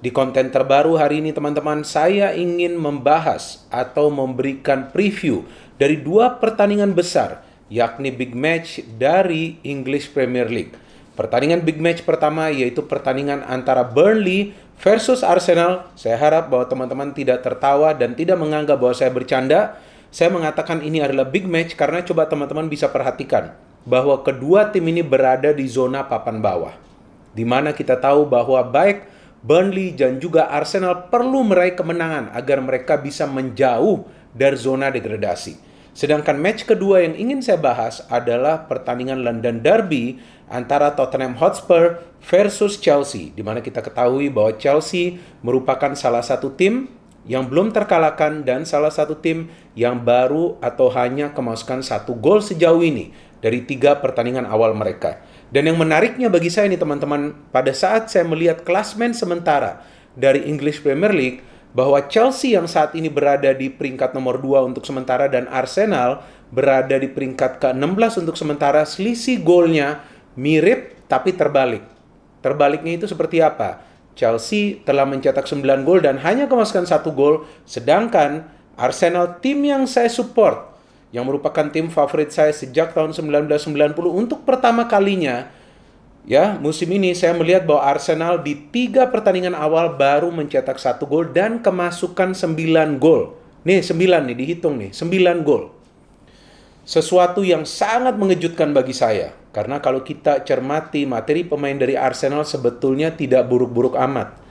Di konten terbaru hari ini teman-teman, saya ingin membahas atau memberikan preview dari dua pertandingan besar, yakni big match dari English Premier League. Pertandingan big match pertama yaitu pertandingan antara Burnley versus Arsenal. Saya harap bahwa teman-teman tidak tertawa dan tidak menganggap bahwa saya bercanda. Saya mengatakan ini adalah big match karena coba teman-teman bisa perhatikan bahwa kedua tim ini berada di zona papan bawah, di mana kita tahu bahwa baik Burnley dan juga Arsenal perlu meraih kemenangan agar mereka bisa menjauh dari zona degradasi. Sedangkan match kedua yang ingin saya bahas adalah pertandingan London Derby antara Tottenham Hotspur versus Chelsea, di mana kita ketahui bahwa Chelsea merupakan salah satu tim yang belum terkalahkan dan salah satu tim yang baru atau hanya kemasukan 1 gol sejauh ini dari 3 pertandingan awal mereka. Dan yang menariknya bagi saya nih teman-teman, pada saat saya melihat klasmen sementara dari English Premier League, bahwa Chelsea yang saat ini berada di peringkat nomor 2 untuk sementara dan Arsenal berada di peringkat ke-16 untuk sementara, selisih golnya mirip tapi terbalik. Terbaliknya itu seperti apa? Chelsea telah mencetak 9 gol dan hanya kemasukan 1 gol, sedangkan Arsenal, tim yang saya support, yang merupakan tim favorit saya sejak tahun 1990, untuk pertama kalinya ya musim ini saya melihat bahwa Arsenal di 3 pertandingan awal baru mencetak 1 gol dan kemasukan 9 gol. Nih 9 nih dihitung nih, 9 gol. Sesuatu yang sangat mengejutkan bagi saya, karena kalau kita cermati materi pemain dari Arsenal sebetulnya tidak buruk-buruk amat.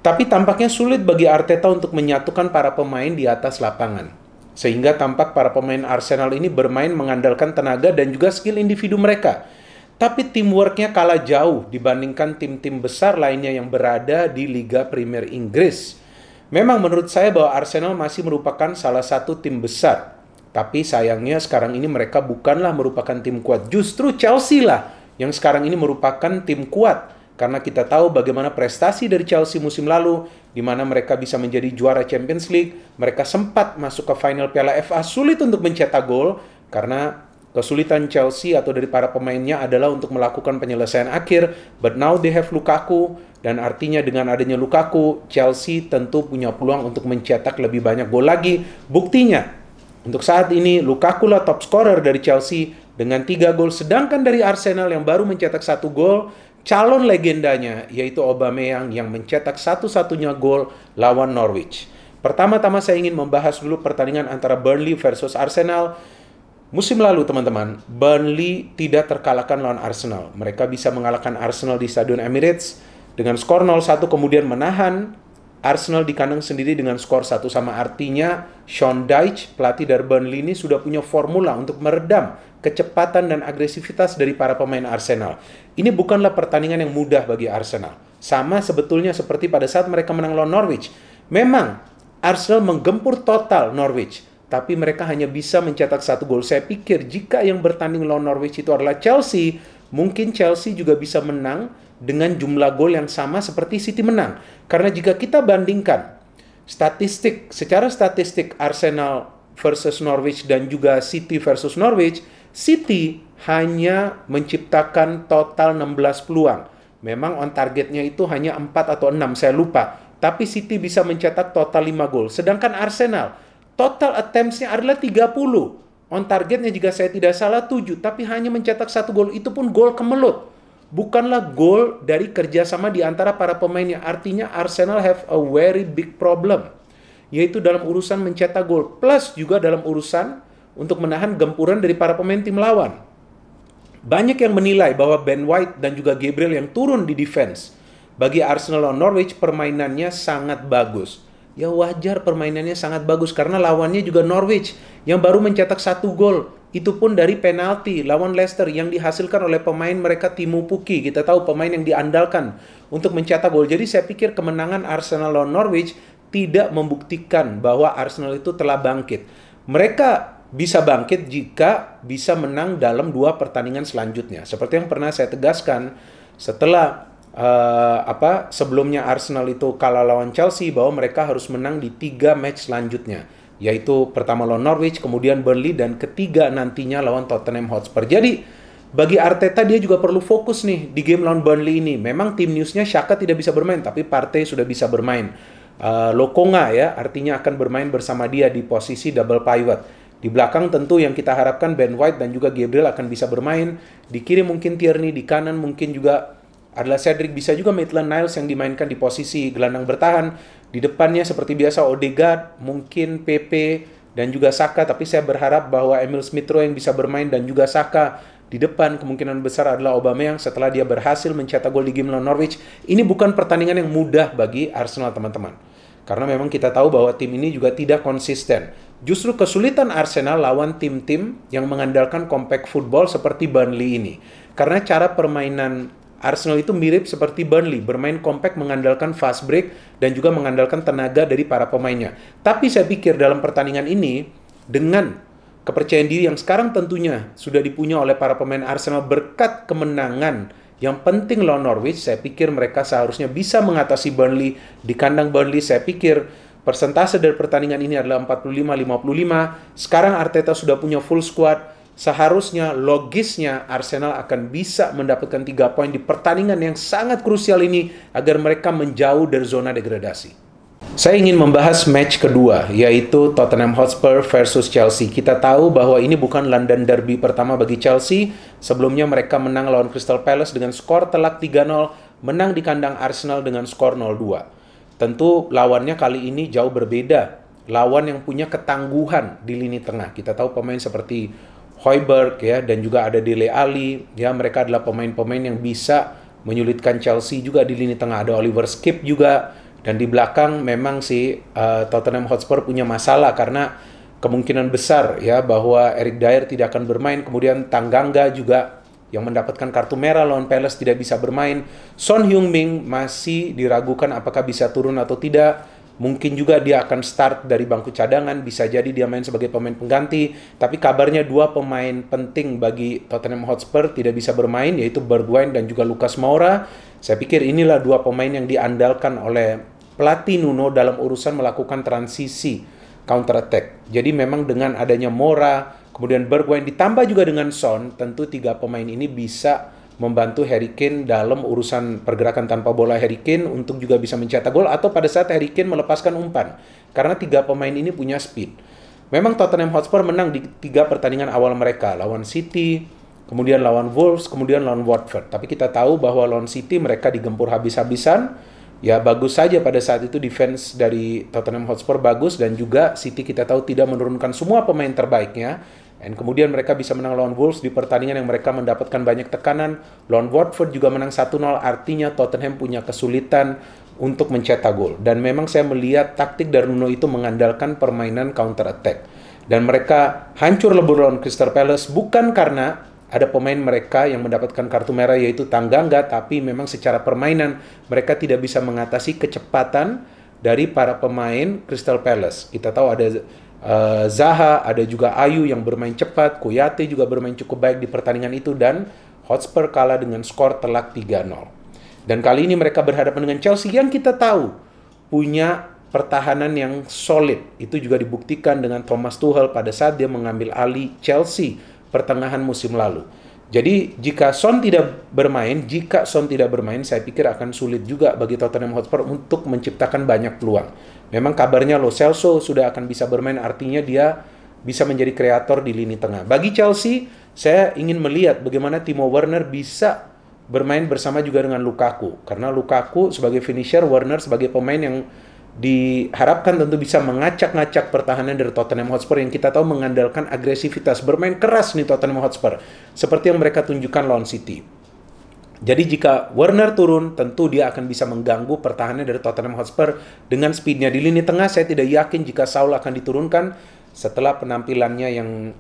Tapi tampaknya sulit bagi Arteta untuk menyatukan para pemain di atas lapangan. Sehingga tampak para pemain Arsenal ini bermain mengandalkan tenaga dan juga skill individu mereka. Tapi teamworknya kalah jauh dibandingkan tim-tim besar lainnya yang berada di Liga Premier Inggris. Memang menurut saya bahwa Arsenal masih merupakan salah satu tim besar. Tapi sayangnya sekarang ini mereka bukanlah merupakan tim kuat. Justru Chelsea lah yang sekarang ini merupakan tim kuat. Karena kita tahu bagaimana prestasi dari Chelsea musim lalu, di mana mereka bisa menjadi juara Champions League, mereka sempat masuk ke final Piala FA, sulit untuk mencetak gol, karena kesulitan Chelsea atau dari para pemainnya adalah untuk melakukan penyelesaian akhir, but now they have Lukaku, dan artinya dengan adanya Lukaku, Chelsea tentu punya peluang untuk mencetak lebih banyak gol lagi. Buktinya, untuk saat ini Lukaku lah top scorer dari Chelsea dengan 3 gol, sedangkan dari Arsenal yang baru mencetak 1 gol, calon legendanya yaitu Aubameyang yang mencetak satu-satunya gol lawan Norwich. Pertama-tama saya ingin membahas dulu pertandingan antara Burnley versus Arsenal. Musim lalu teman-teman, Burnley tidak terkalahkan lawan Arsenal. Mereka bisa mengalahkan Arsenal di Stadion Emirates dengan skor 0-1, kemudian menahan Arsenal di kandang sendiri dengan skor 1-1. Artinya Sean Dyche, pelatih dari Burnley ini sudah punya formula untuk meredam kecepatan dan agresivitas dari para pemain Arsenal. Ini bukanlah pertandingan yang mudah bagi Arsenal. Sama sebetulnya seperti pada saat mereka menang lawan Norwich. Memang Arsenal menggempur total Norwich, tapi mereka hanya bisa mencetak 1 gol. Saya pikir jika yang bertanding lawan Norwich itu adalah Chelsea, mungkin Chelsea juga bisa menang dengan jumlah gol yang sama seperti City menang. Karena jika kita bandingkan secara statistik Arsenal versus Norwich dan juga City versus Norwich, City hanya menciptakan total 16 peluang. Memang on targetnya itu hanya 4 atau 6, saya lupa. Tapi City bisa mencetak total 5 gol. Sedangkan Arsenal, total attempts-nya adalah 30. On targetnya jika saya tidak salah 7, tapi hanya mencetak 1 gol. Itu pun gol kemelut. Bukanlah gol dari kerjasama di antara para pemainnya. Artinya Arsenal have a very big problem, yaitu dalam urusan mencetak gol, plus juga dalam urusan untuk menahan gempuran dari para pemain tim lawan. Banyak yang menilai bahwa Ben White dan juga Gabriel yang turun di defense bagi Arsenal lawan Norwich permainannya sangat bagus. Ya wajar permainannya sangat bagus karena lawannya juga Norwich yang baru mencetak 1 gol. Itu pun dari penalti lawan Leicester yang dihasilkan oleh pemain mereka Timo Pukki. Kita tahu pemain yang diandalkan untuk mencetak gol. Jadi saya pikir kemenangan Arsenal lawan Norwich tidak membuktikan bahwa Arsenal itu telah bangkit. Mereka bisa bangkit jika bisa menang dalam 2 pertandingan selanjutnya. Seperti yang pernah saya tegaskan setelah sebelumnya Arsenal itu kalah lawan Chelsea, bahwa mereka harus menang di 3 match selanjutnya, yaitu pertama lawan Norwich, kemudian Burnley, dan ketiga nantinya lawan Tottenham Hotspur. Jadi Bagi Arteta dia juga perlu fokus nih di game lawan Burnley ini. Memang tim newsnya Xhaka tidak bisa bermain, tapi Partey sudah bisa bermain. Lokonga ya, artinya akan bermain bersama dia di posisi double pivot. Di belakang tentu yang kita harapkan Ben White dan juga Gabriel akan bisa bermain. Di kiri mungkin Tierney, di kanan mungkin juga adalah Cedric, bisa juga Maitland-Niles yang dimainkan di posisi gelandang bertahan. Di depannya seperti biasa Odegaard, mungkin Pepe dan juga Saka, tapi saya berharap bahwa Emil Smith-Rowe yang bisa bermain dan juga Saka. Di depan kemungkinan besar adalah Aubameyang setelah dia berhasil mencetak gol di game lawan Norwich. Ini bukan pertandingan yang mudah bagi Arsenal, teman-teman. Karena memang kita tahu bahwa tim ini juga tidak konsisten. Justru kesulitan Arsenal lawan tim-tim yang mengandalkan compact football seperti Burnley ini. Karena cara permainan Arsenal itu mirip seperti Burnley, bermain compact, mengandalkan fast break dan juga mengandalkan tenaga dari para pemainnya. Tapi saya pikir dalam pertandingan ini, dengan kepercayaan diri yang sekarang tentunya sudah dipunya oleh para pemain Arsenal berkat kemenangan yang penting lawan Norwich, saya pikir mereka seharusnya bisa mengatasi Burnley di kandang Burnley. Saya pikir persentase dari pertandingan ini adalah 45-55. Sekarang Arteta sudah punya full squad. Seharusnya logisnya Arsenal akan bisa mendapatkan 3 poin di pertandingan yang sangat krusial ini agar mereka menjauh dari zona degradasi. Saya ingin membahas match kedua, yaitu Tottenham Hotspur versus Chelsea. Kita tahu bahwa ini bukan London Derby pertama bagi Chelsea. Sebelumnya mereka menang lawan Crystal Palace dengan skor telak 3-0, menang di kandang Arsenal dengan skor 0-2. Tentu lawannya kali ini jauh berbeda. Lawan yang punya ketangguhan di lini tengah. Kita tahu pemain seperti Højbjerg ya, dan juga ada Dele Alli. Ya, mereka adalah pemain-pemain yang bisa menyulitkan Chelsea juga di lini tengah. Ada Oliver Skip juga. Dan di belakang memang Tottenham Hotspur punya masalah karena kemungkinan besar ya bahwa Eric Dier tidak akan bermain. Kemudian Tanganga juga yang mendapatkan kartu merah lawan Palace tidak bisa bermain. Son Heung-min masih diragukan apakah bisa turun atau tidak. Mungkin juga dia akan start dari bangku cadangan, bisa jadi dia main sebagai pemain pengganti. Tapi kabarnya 2 pemain penting bagi Tottenham Hotspur tidak bisa bermain, yaitu Bergwijn dan juga Lucas Moura. Saya pikir inilah 2 pemain yang diandalkan oleh pelatih Nuno dalam urusan melakukan transisi counter attack. Jadi memang dengan adanya Moura, kemudian Bergwijn ditambah juga dengan Son, tentu 3 pemain ini bisa membantu Harry Kane dalam urusan pergerakan tanpa bola Harry Kane untuk juga bisa mencetak gol atau pada saat Harry Kane melepaskan umpan. Karena 3 pemain ini punya speed. Memang Tottenham Hotspur menang di 3 pertandingan awal mereka, lawan City, kemudian lawan Wolves, kemudian lawan Watford. Tapi kita tahu bahwa lawan City mereka digempur habis-habisan. Ya bagus saja pada saat itu defense dari Tottenham Hotspur bagus, dan juga City kita tahu tidak menurunkan semua pemain terbaiknya. Dan kemudian mereka bisa menang lawan Wolves di pertandingan yang mereka mendapatkan banyak tekanan. Lawan Watford juga menang 1-0, artinya Tottenham punya kesulitan untuk mencetak gol. Dan memang saya melihat taktik dari Nuno itu mengandalkan permainan counter attack. Dan mereka hancur lebur lawan Crystal Palace bukan karena ada pemain mereka yang mendapatkan kartu merah yaitu Tanganga, tapi memang secara permainan mereka tidak bisa mengatasi kecepatan dari para pemain Crystal Palace. Kita tahu ada Zaha, ada juga Ayu yang bermain cepat, Kouyaté juga bermain cukup baik di pertandingan itu, dan Hotspur kalah dengan skor telak 3-0. Dan kali ini mereka berhadapan dengan Chelsea yang kita tahu punya pertahanan yang solid. Itu juga dibuktikan dengan Thomas Tuchel pada saat dia mengambil alih Chelsea pertengahan musim lalu. Jadi jika Son tidak bermain, saya pikir akan sulit juga bagi Tottenham Hotspur untuk menciptakan banyak peluang. Memang kabarnya Lo Celso sudah akan bisa bermain, artinya dia bisa menjadi kreator di lini tengah. Bagi Chelsea, saya ingin melihat bagaimana Timo Werner bisa bermain bersama juga dengan Lukaku. Karena Lukaku sebagai finisher, Werner sebagai pemain yang diharapkan tentu bisa mengacak-ngacak pertahanan dari Tottenham Hotspur yang kita tahu mengandalkan agresivitas, bermain keras nih Tottenham Hotspur seperti yang mereka tunjukkan lawan City. Jadi jika Werner turun, tentu dia akan bisa mengganggu pertahanan dari Tottenham Hotspur dengan speednya di lini tengah. Saya tidak yakin jika Saul akan diturunkan setelah penampilannya yang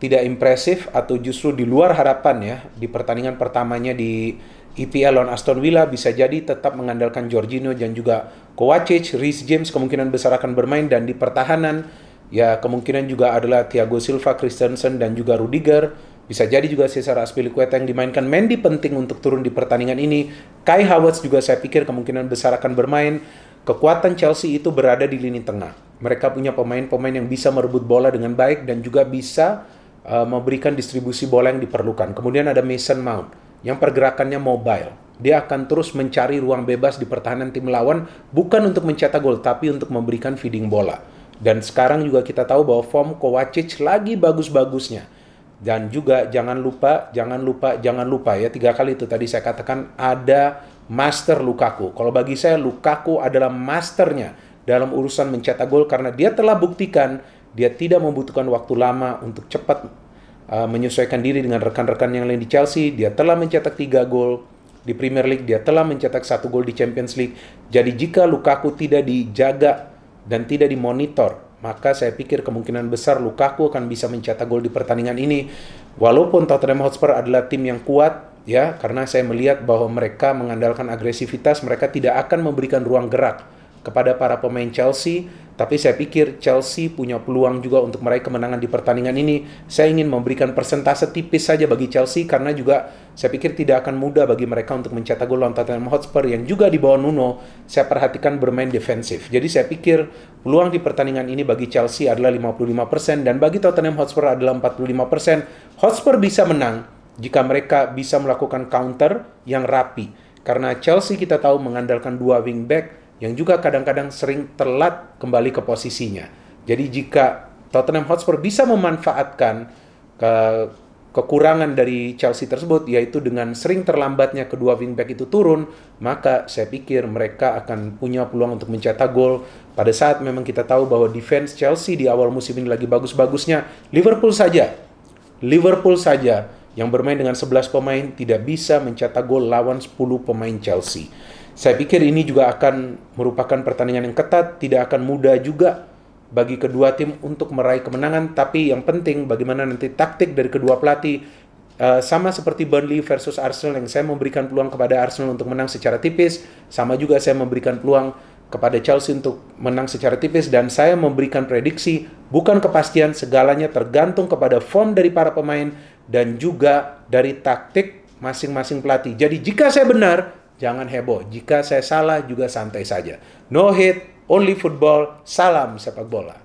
tidak impresif atau justru di luar harapan ya di pertandingan pertamanya di EPL lawan Aston Villa. Bisa jadi tetap mengandalkan Jorginho dan juga Kovacic. Reece James kemungkinan besar akan bermain, dan di pertahanan ya kemungkinan juga adalah Thiago Silva, Christensen dan juga Rudiger. Bisa jadi juga Cesar Azpilicueta yang dimainkan. Mendy penting untuk turun di pertandingan ini. Kai Havertz juga saya pikir kemungkinan besar akan bermain. Kekuatan Chelsea itu berada di lini tengah. Mereka punya pemain-pemain yang bisa merebut bola dengan baik dan juga bisa memberikan distribusi bola yang diperlukan. Kemudian ada Mason Mount yang pergerakannya mobile. Dia akan terus mencari ruang bebas di pertahanan tim lawan, bukan untuk mencetak gol, tapi untuk memberikan feeding bola. Dan sekarang juga kita tahu bahwa form Kovacic lagi bagus-bagusnya. Dan juga jangan lupa ya, 3 kali itu tadi saya katakan ada master Lukaku. Kalau bagi saya Lukaku adalah masternya dalam urusan mencetak gol karena dia telah buktikan dia tidak membutuhkan waktu lama untuk cepat menyesuaikan diri dengan rekan-rekan yang lain di Chelsea. Dia telah mencetak 3 gol di Premier League, dia telah mencetak 1 gol di Champions League. Jadi jika Lukaku tidak dijaga dan tidak dimonitor, maka saya pikir kemungkinan besar Lukaku akan bisa mencetak gol di pertandingan ini. Walaupun Tottenham Hotspur adalah tim yang kuat, ya, karena saya melihat bahwa mereka mengandalkan agresivitas, mereka tidak akan memberikan ruang gerak kepada para pemain Chelsea, tapi saya pikir Chelsea punya peluang juga untuk meraih kemenangan di pertandingan ini. Saya ingin memberikan persentase tipis saja bagi Chelsea, karena juga saya pikir tidak akan mudah bagi mereka untuk mencetak gol lawan Tottenham Hotspur yang juga di bawah Nuno, saya perhatikan bermain defensif. Jadi saya pikir peluang di pertandingan ini bagi Chelsea adalah 55% dan bagi Tottenham Hotspur adalah 45%. Hotspur bisa menang jika mereka bisa melakukan counter yang rapi. Karena Chelsea kita tahu mengandalkan 2 wingback yang juga kadang-kadang sering telat kembali ke posisinya. Jadi jika Tottenham Hotspur bisa memanfaatkan kekurangan dari Chelsea tersebut, yaitu dengan sering terlambatnya kedua wingback itu turun, maka saya pikir mereka akan punya peluang untuk mencetak gol. Pada saat memang kita tahu bahwa defense Chelsea di awal musim ini lagi bagus-bagusnya, Liverpool saja yang bermain dengan 11 pemain tidak bisa mencetak gol lawan 10 pemain Chelsea. Saya pikir ini juga akan merupakan pertandingan yang ketat, tidak akan mudah juga bagi kedua tim untuk meraih kemenangan, tapi yang penting bagaimana nanti taktik dari kedua pelatih. Sama seperti Burnley versus Arsenal yang saya memberikan peluang kepada Arsenal untuk menang secara tipis, sama juga saya memberikan peluang kepada Chelsea untuk menang secara tipis, dan saya memberikan prediksi, bukan kepastian, segalanya tergantung kepada form dari para pemain dan juga dari taktik masing-masing pelatih. Jadi jika saya benar, jangan heboh. Jika saya salah juga santai saja. No hate, only football. Salam sepak bola.